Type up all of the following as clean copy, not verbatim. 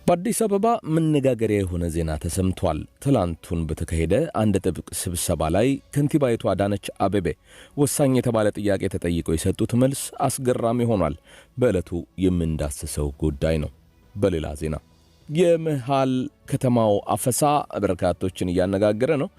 በአዲስ አበባ መነጋገሪያ የሆነ ዜና ተሰምቷል። ትላንቱን በተካሄደ አንድ ጥብቅ ስብሰባ ላይ ከንቲባይቱ አዳነች አቤቤ ወሳኝ የተባለ ጥያቄ ተጠይቀው የሰጡት መልስ አስገራሚ ሆኗል። በዕለቱ የምንዳስሰው ጉዳይ ነው። በሌላ ዜና የመሃል ከተማው አፈሳ በርካቶችን እያነጋገረ ነው።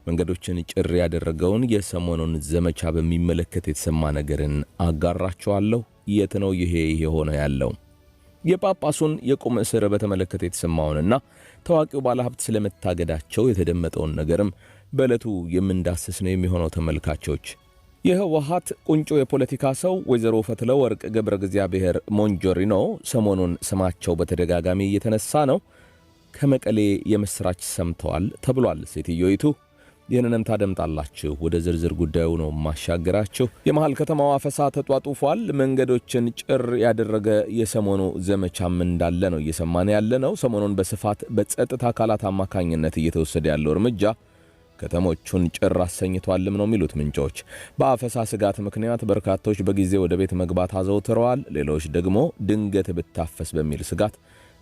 መንገዶችን ጭር ያደረገውን የሰሞኑን ዘመቻ በሚመለከት የተሰማ ነገርን አጋራቸዋለሁ። የት ነው ይሄ የሆነ ያለው? የጳጳሱን የቁም እስር በተመለከተ የተሰማውንና ታዋቂው ባለሀብት ስለመታገዳቸው የተደመጠውን ነገርም በዕለቱ የምንዳስስ ነው የሚሆነው። ተመልካቾች፣ የህወሓት ቁንጮ የፖለቲካ ሰው ወይዘሮ ፈትለወርቅ ገብረ እግዚአብሔር ሞንጆሪኖ ሰሞኑን ስማቸው በተደጋጋሚ እየተነሳ ነው። ከመቀሌ የምስራች ሰምተዋል ተብሏል። ሴትዮይቱ ይህንንም ታደምጣላችሁ። ወደ ዝርዝር ጉዳዩ ነው ማሻገራችሁ። የመሃል ከተማው አፈሳ ተጧጡፏል። መንገዶችን ጭር ያደረገ የሰሞኑ ዘመቻም እንዳለ ነው እየሰማን ያለ ነው። ሰሞኑን በስፋት በጸጥታ አካላት አማካኝነት እየተወሰደ ያለው እርምጃ ከተሞቹን ጭር አሰኝቷልም ነው የሚሉት ምንጮች። በአፈሳ ስጋት ምክንያት በርካቶች በጊዜ ወደ ቤት መግባት አዘውትረዋል። ሌሎች ደግሞ ድንገት ብታፈስ በሚል ስጋት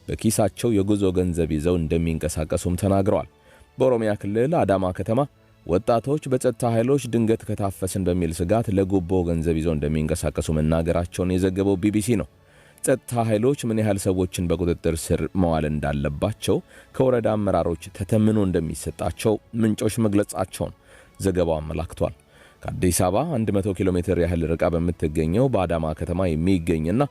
በኪሳቸው የጉዞ ገንዘብ ይዘው እንደሚንቀሳቀሱም ተናግረዋል። በኦሮሚያ ክልል አዳማ ከተማ ወጣቶች በጸጥታ ኃይሎች ድንገት ከታፈስን በሚል ስጋት ለጉቦ ገንዘብ ይዘው እንደሚንቀሳቀሱ መናገራቸውን የዘገበው ቢቢሲ ነው። ጸጥታ ኃይሎች ምን ያህል ሰዎችን በቁጥጥር ስር መዋል እንዳለባቸው ከወረዳ አመራሮች ተተምኖ እንደሚሰጣቸው ምንጮች መግለጻቸውን ዘገባው አመላክቷል። ከአዲስ አበባ 100 ኪሎ ሜትር ያህል ርቃ በምትገኘው በአዳማ ከተማ የሚገኝና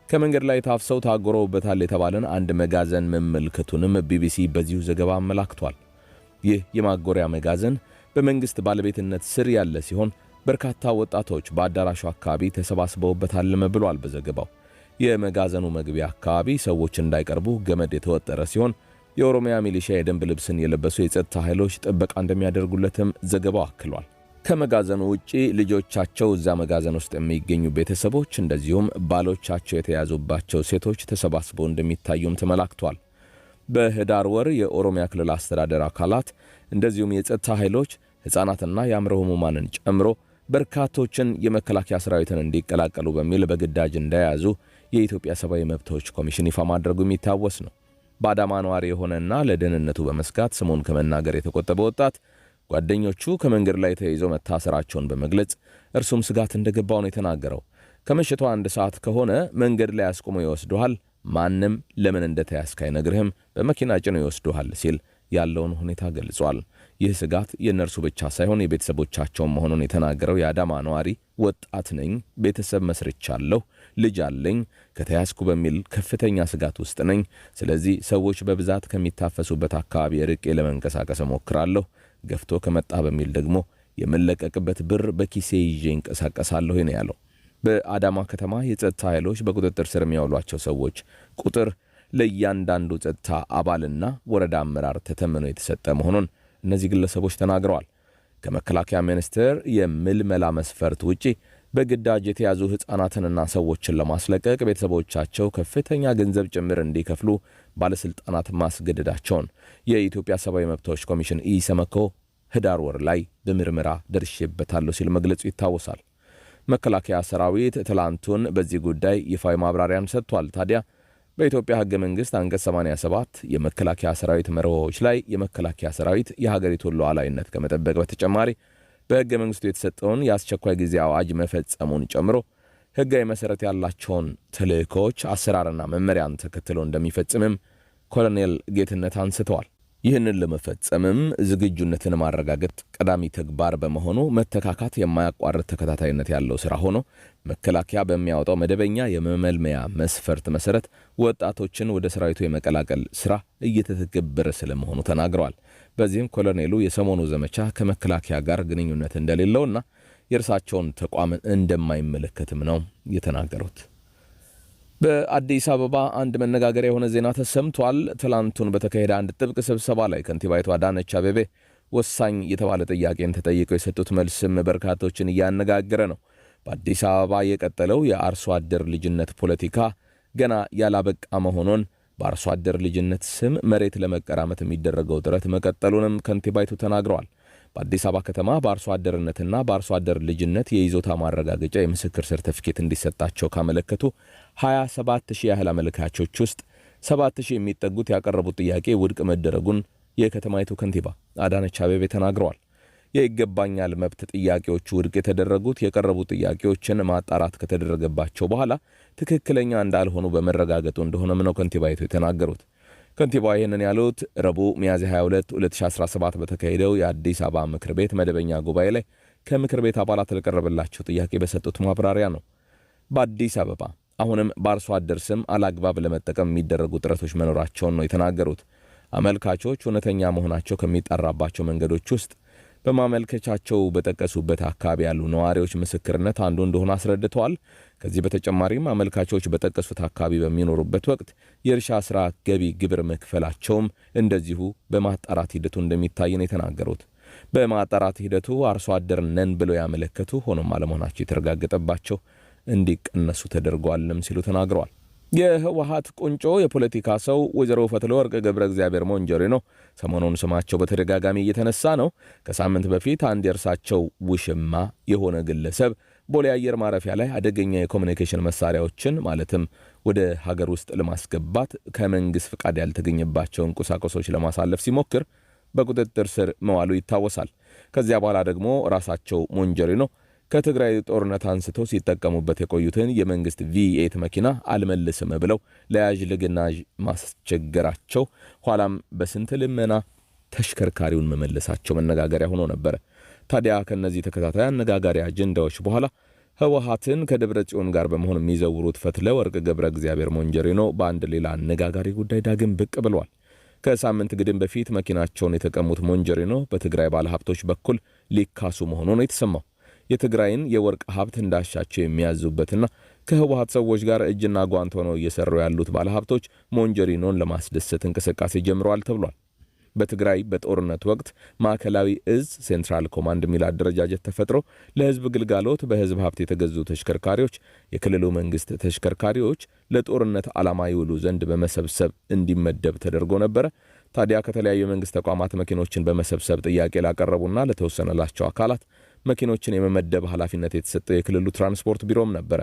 ከመንገድ ላይ ታፍሰው ታጎረውበታል የተባለን አንድ መጋዘን መመልከቱንም ቢቢሲ በዚሁ ዘገባ አመላክቷል። ይህ የማጎሪያ መጋዘን በመንግስት ባለቤትነት ስር ያለ ሲሆን በርካታ ወጣቶች በአዳራሹ አካባቢ ተሰባስበውበታል ብሏል በዘገባው። የመጋዘኑ መግቢያ አካባቢ ሰዎች እንዳይቀርቡ ገመድ የተወጠረ ሲሆን የኦሮሚያ ሚሊሻ የደንብ ልብስን የለበሱ የጸጥታ ኃይሎች ጥበቃ እንደሚያደርጉለትም ዘገባው አክሏል። ከመጋዘኑ ውጪ ልጆቻቸው እዛ መጋዘን ውስጥ የሚገኙ ቤተሰቦች እንደዚሁም ባሎቻቸው የተያዙባቸው ሴቶች ተሰባስበው እንደሚታዩም ተመላክቷል። በህዳር ወር የኦሮሚያ ክልል አስተዳደር አካላት እንደዚሁም የጸጥታ ኃይሎች ሕፃናትና የአእምሮ ህሙማንን ጨምሮ በርካቶችን የመከላከያ ሰራዊትን እንዲቀላቀሉ በሚል በግዳጅ እንደያዙ የኢትዮጵያ ሰብአዊ መብቶች ኮሚሽን ይፋ ማድረጉ የሚታወስ ነው። በአዳማ ነዋሪ የሆነና ለደህንነቱ በመስጋት ስሙን ከመናገር የተቆጠበ ወጣት ጓደኞቹ ከመንገድ ላይ ተይዘው መታሰራቸውን በመግለጽ እርሱም ስጋት እንደገባው ነው የተናገረው። ከምሽቱ 1 ሰዓት ከሆነ መንገድ ላይ አስቆሞ ይወስዱሃል፣ ማንም ለምን እንደተያዝክ አይነግርህም፣ በመኪና ጭነው ይወስዱሃል ሲል ያለውን ሁኔታ ገልጿል። ይህ ስጋት የእነርሱ ብቻ ሳይሆን የቤተሰቦቻቸው መሆኑን የተናገረው የአዳማ ነዋሪ ወጣት ነኝ፣ ቤተሰብ መስርቻለሁ፣ ልጅ አለኝ፣ ከተያዝኩ በሚል ከፍተኛ ስጋት ውስጥ ነኝ። ስለዚህ ሰዎች በብዛት ከሚታፈሱበት አካባቢ ርቄ ለመንቀሳቀስ እሞክራለሁ። ገፍቶ ከመጣ በሚል ደግሞ የመለቀቅበት ብር በኪሴ ይዤ እንቀሳቀሳለሁ ነው ያለው። በአዳማ ከተማ የጸጥታ ኃይሎች በቁጥጥር ስር የሚያውሏቸው ሰዎች ቁጥር ለእያንዳንዱ ጸጥታ አባልና ወረዳ አመራር ተተምኖ የተሰጠ መሆኑን እነዚህ ግለሰቦች ተናግረዋል። ከመከላከያ ሚኒስቴር የምልመላ መስፈርት ውጪ በግዳጅ የተያዙ ሕፃናትንና ሰዎችን ለማስለቀቅ ቤተሰቦቻቸው ከፍተኛ ገንዘብ ጭምር እንዲከፍሉ ባለስልጣናት ማስገደዳቸውን የኢትዮጵያ ሰብአዊ መብቶች ኮሚሽን ኢሰመኮ ህዳር ወር ላይ በምርመራ ደርሼበታለሁ ሲል መግለጹ ይታወሳል። መከላከያ ሰራዊት ትላንቱን በዚህ ጉዳይ ይፋዊ ማብራሪያን ሰጥቷል። ታዲያ በኢትዮጵያ ህገ መንግስት አንቀጽ 87 የመከላከያ ሰራዊት መርሆች ላይ የመከላከያ ሰራዊት የሀገሪቱን ሉዓላዊነት ከመጠበቅ በተጨማሪ በህገ መንግስቱ የተሰጠውን የአስቸኳይ ጊዜ አዋጅ መፈጸሙን ጨምሮ ህጋዊ መሰረት ያላቸውን ተልእኮች አሰራርና መመሪያን ተከትሎ እንደሚፈጽምም ኮሎኔል ጌትነት አንስተዋል። ይህንን ለመፈጸምም ዝግጁነትን ማረጋገጥ ቀዳሚ ተግባር በመሆኑ መተካካት የማያቋርጥ ተከታታይነት ያለው ስራ ሆኖ መከላከያ በሚያወጣው መደበኛ የመመልመያ መስፈርት መሰረት ወጣቶችን ወደ ሰራዊቱ የመቀላቀል ስራ እየተተገበረ ስለመሆኑ ተናግረዋል። በዚህም ኮሎኔሉ የሰሞኑ ዘመቻ ከመከላከያ ጋር ግንኙነት እንደሌለውና የእርሳቸውን ተቋም እንደማይመለከትም ነው የተናገሩት። በአዲስ አበባ አንድ መነጋገሪያ የሆነ ዜና ተሰምቷል። ትላንቱን በተካሄደ አንድ ጥብቅ ስብሰባ ላይ ከንቲባይቱ አዳነች አቤቤ ወሳኝ የተባለ ጥያቄን ተጠይቀው የሰጡት መልስም በርካቶችን እያነጋገረ ነው። በአዲስ አበባ የቀጠለው የአርሶ አደር ልጅነት ፖለቲካ ገና ያላበቃ መሆኑን፣ በአርሶ አደር ልጅነት ስም መሬት ለመቀራመት የሚደረገው ጥረት መቀጠሉንም ከንቲባይቱ ተናግረዋል። በአዲስ አበባ ከተማ በአርሶ አደርነትና በአርሶ አደር ልጅነት የይዞታ ማረጋገጫ የምስክር ሰርቲፊኬት እንዲሰጣቸው ካመለከቱ 27000 ያህል አመልካቾች ውስጥ 7000 የሚጠጉት ያቀረቡት ጥያቄ ውድቅ መደረጉን የከተማይቱ ከንቲባ አዳነች አቤቤ ተናግረዋል። የይገባኛል መብት ጥያቄዎቹ ውድቅ የተደረጉት የቀረቡ ጥያቄዎችን ማጣራት ከተደረገባቸው በኋላ ትክክለኛ እንዳልሆኑ በመረጋገጡ እንደሆነም ነው ከንቲባይቱ የተናገሩት። ከንቲባዋ ይህንን ያሉት ረቡዕ ሚያዝያ 22 2017 በተካሄደው የአዲስ አበባ ምክር ቤት መደበኛ ጉባኤ ላይ ከምክር ቤት አባላት ለቀረበላቸው ጥያቄ በሰጡት ማብራሪያ ነው። በአዲስ አበባ አሁንም በአርሶ አደር ስም አላግባብ ለመጠቀም የሚደረጉ ጥረቶች መኖራቸውን ነው የተናገሩት። አመልካቾች እውነተኛ መሆናቸው ከሚጣራባቸው መንገዶች ውስጥ በማመልከቻቸው በጠቀሱበት አካባቢ ያሉ ነዋሪዎች ምስክርነት አንዱ እንደሆነ አስረድተዋል። ከዚህ በተጨማሪም አመልካቾች በጠቀሱት አካባቢ በሚኖሩበት ወቅት የእርሻ ስራ ገቢ ግብር መክፈላቸውም እንደዚሁ በማጣራት ሂደቱ እንደሚታይ ነው የተናገሩት። በማጣራት ሂደቱ አርሶ አደር ነን ብለው ያመለከቱ ሆኖም አለመሆናቸው የተረጋገጠባቸው እንዲቀነሱ ተደርጓልም ሲሉ ተናግረዋል። የህወሓት ቁንጮ የፖለቲካ ሰው ወይዘሮ ፈትለወርቅ ገብረ እግዚአብሔር ሞንጆሪኖ ሰሞኑን ስማቸው በተደጋጋሚ እየተነሳ ነው። ከሳምንት በፊት አንድ የእርሳቸው ውሽማ የሆነ ግለሰብ ቦሌ አየር ማረፊያ ላይ አደገኛ የኮሚኒኬሽን መሳሪያዎችን ማለትም ወደ ሀገር ውስጥ ለማስገባት ከመንግስት ፍቃድ ያልተገኘባቸውን ቁሳቁሶች ለማሳለፍ ሲሞክር በቁጥጥር ስር መዋሉ ይታወሳል። ከዚያ በኋላ ደግሞ ራሳቸው ሞንጆሪኖ ከትግራይ ጦርነት አንስቶ ሲጠቀሙበት የቆዩትን የመንግስት V8 መኪና አልመልስም ብለው ለያዥ ልግናዥ ማስቸገራቸው ኋላም በስንት ልመና ተሽከርካሪውን መመለሳቸው መነጋገሪያ ሆኖ ነበር። ታዲያ ከነዚህ ተከታታይ አነጋጋሪ አጀንዳዎች በኋላ ህወሓትን ከደብረ ጽዮን ጋር በመሆን የሚዘውሩት ፈትለወርቅ ገብረ እግዚአብሔር ሞንጆሪኖ በአንድ ሌላ አነጋጋሪ ጉዳይ ዳግም ብቅ ብለዋል። ከሳምንት ግድም በፊት መኪናቸውን የተቀሙት ሞንጆሪኖ በትግራይ ባለሀብቶች በኩል ሊካሱ መሆኑ ነው የተሰማው። የትግራይን የወርቅ ሀብት እንዳሻቸው የሚያዙበትና ከህወሓት ሰዎች ጋር እጅና ጓንት ሆነው እየሰሩ ያሉት ባለሀብቶች ሞንጆሪኖን ለማስደሰት እንቅስቃሴ ጀምረዋል ተብሏል። በትግራይ በጦርነት ወቅት ማዕከላዊ እዝ ሴንትራል ኮማንድ የሚል አደረጃጀት ተፈጥሮ ለህዝብ ግልጋሎት በህዝብ ሀብት የተገዙ ተሽከርካሪዎች የክልሉ መንግስት ተሽከርካሪዎች ለጦርነት ዓላማ ይውሉ ዘንድ በመሰብሰብ እንዲመደብ ተደርጎ ነበረ። ታዲያ ከተለያዩ የመንግስት ተቋማት መኪኖችን በመሰብሰብ ጥያቄ ላቀረቡና ለተወሰነላቸው አካላት መኪኖችን የመመደብ ኃላፊነት የተሰጠው የክልሉ ትራንስፖርት ቢሮም ነበረ።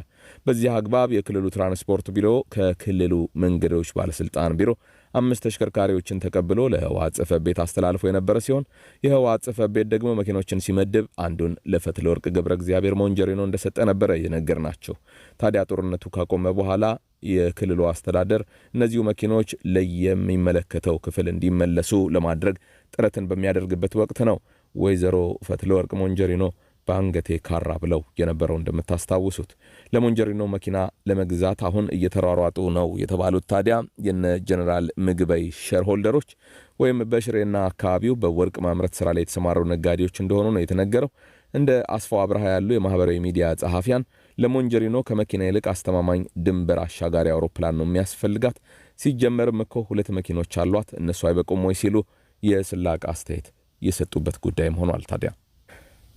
በዚህ አግባብ የክልሉ ትራንስፖርት ቢሮ ከክልሉ መንገዶች ባለስልጣን ቢሮ 5 ተሽከርካሪዎችን ተቀብሎ ለህወሓት ጽሕፈት ቤት አስተላልፎ የነበረ ሲሆን የህወሓት ጽሕፈት ቤት ደግሞ መኪኖችን ሲመድብ አንዱን ለፈትለወርቅ ገብረ እግዚአብሔር ሞንጆሪኖ እንደሰጠ ነበረ የነገርናቸው። ታዲያ ጦርነቱ ካቆመ በኋላ የክልሉ አስተዳደር እነዚሁ መኪኖች ለየሚመለከተው ክፍል እንዲመለሱ ለማድረግ ጥረትን በሚያደርግበት ወቅት ነው ወይዘሮ ፈትለወርቅ ሞንጆሪኖ በአንገቴ ካራ ብለው የነበረው። እንደምታስታውሱት ለሞንጆሪኖ መኪና ለመግዛት አሁን እየተሯሯጡ ነው የተባሉት ታዲያ የነ ጀነራል ምግበይ ሼርሆልደሮች ወይም በሽሬና አካባቢው በወርቅ ማምረት ስራ ላይ የተሰማሩ ነጋዴዎች እንደሆኑ ነው የተነገረው። እንደ አስፋው አብርሃ ያሉ የማህበራዊ ሚዲያ ጸሐፊያን ለሞንጆሪኖ ከመኪና ይልቅ አስተማማኝ ድንበር አሻጋሪ አውሮፕላን ነው የሚያስፈልጋት፣ ሲጀመርም እኮ 2 መኪኖች አሏት፣ እነሱ አይበቁም ወይ ሲሉ የስላቅ አስተያየት የሰጡበት ጉዳይም ሆኗል። ታዲያ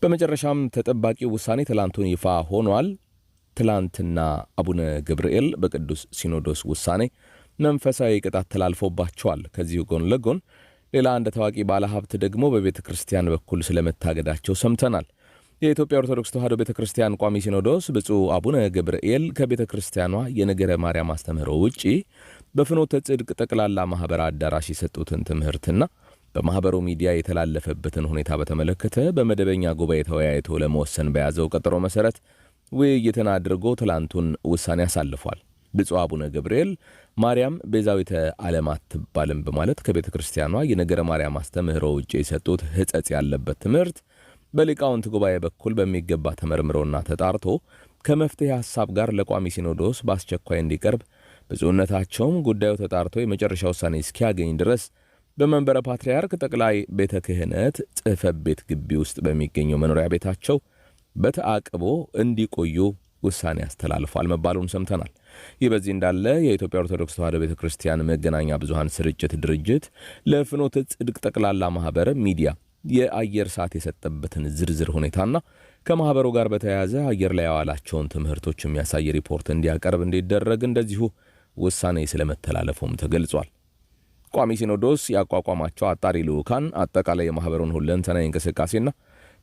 በመጨረሻም ተጠባቂው ውሳኔ ትላንቱን ይፋ ሆኗል። ትላንትና አቡነ ገብርኤል በቅዱስ ሲኖዶስ ውሳኔ መንፈሳዊ ቅጣት ተላልፎባቸዋል። ከዚሁ ጎን ለጎን ሌላ አንድ ታዋቂ ባለሀብት ደግሞ በቤተ ክርስቲያን በኩል ስለመታገዳቸው ሰምተናል። የኢትዮጵያ ኦርቶዶክስ ተዋሕዶ ቤተ ክርስቲያን ቋሚ ሲኖዶስ ብፁዕ አቡነ ገብርኤል ከቤተ ክርስቲያኗ የነገረ ማርያም አስተምህሮ ውጪ በፍኖተ ጽድቅ ጠቅላላ ማኅበር አዳራሽ የሰጡትን ትምህርትና በማኅበሩ ሚዲያ የተላለፈበትን ሁኔታ በተመለከተ በመደበኛ ጉባኤ ተወያይቶ ለመወሰን በያዘው ቀጠሮ መሠረት ውይይትን አድርጎ ትላንቱን ውሳኔ አሳልፏል። ብፁዕ አቡነ ገብርኤል ማርያም ቤዛዊተ ዓለም አትባልም በማለት ከቤተ ክርስቲያኗ የነገረ ማርያም አስተምህሮ ውጪ የሰጡት ሕጸጽ ያለበት ትምህርት በሊቃውንት ጉባኤ በኩል በሚገባ ተመርምሮና ተጣርቶ ከመፍትሄ ሐሳብ ጋር ለቋሚ ሲኖዶስ በአስቸኳይ እንዲቀርብ ብፁዕነታቸውም ጉዳዩ ተጣርቶ የመጨረሻ ውሳኔ እስኪያገኝ ድረስ በመንበረ ፓትርያርክ ጠቅላይ ቤተ ክህነት ጽሕፈት ቤት ግቢ ውስጥ በሚገኘው መኖሪያ ቤታቸው በተአቅቦ እንዲቆዩ ውሳኔ አስተላልፏል መባሉን ሰምተናል። ይህ በዚህ እንዳለ የኢትዮጵያ ኦርቶዶክስ ተዋሕዶ ቤተ ክርስቲያን መገናኛ ብዙሃን ስርጭት ድርጅት ለፍኖተ ጽድቅ ጠቅላላ ማኅበር ሚዲያ የአየር ሰዓት የሰጠበትን ዝርዝር ሁኔታና ከማኅበሩ ጋር በተያያዘ አየር ላይ ያዋላቸውን ትምህርቶች የሚያሳይ ሪፖርት እንዲያቀርብ እንዲደረግ እንደዚሁ ውሳኔ ስለመተላለፉም ተገልጿል። ቋሚ ሲኖዶስ ያቋቋማቸው አጣሪ ልዑካን አጠቃላይ የማኅበሩን ሁለንተናዊ እንቅስቃሴና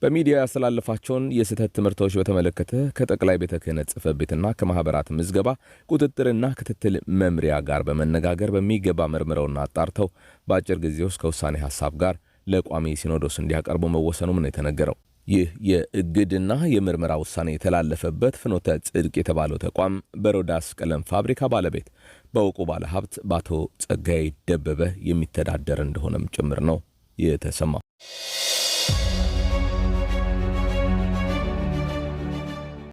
በሚዲያ ያስተላለፋቸውን የስህተት ትምህርቶች በተመለከተ ከጠቅላይ ቤተ ክህነት ጽሕፈት ቤትና ከማህበራት ምዝገባ ቁጥጥርና ክትትል መምሪያ ጋር በመነጋገር በሚገባ መርምረውና አጣርተው በአጭር ጊዜ ውስጥ ከውሳኔ ሐሳብ ጋር ለቋሚ ሲኖዶስ እንዲያቀርቡ መወሰኑም ነው የተነገረው። ይህ የእግድና የምርመራ ውሳኔ የተላለፈበት ፍኖተ ጽድቅ የተባለው ተቋም በሮዳስ ቀለም ፋብሪካ ባለቤት በእውቁ ባለሀብት በአቶ ጸጋዬ ደበበ የሚተዳደር እንደሆነም ጭምር ነው የተሰማው።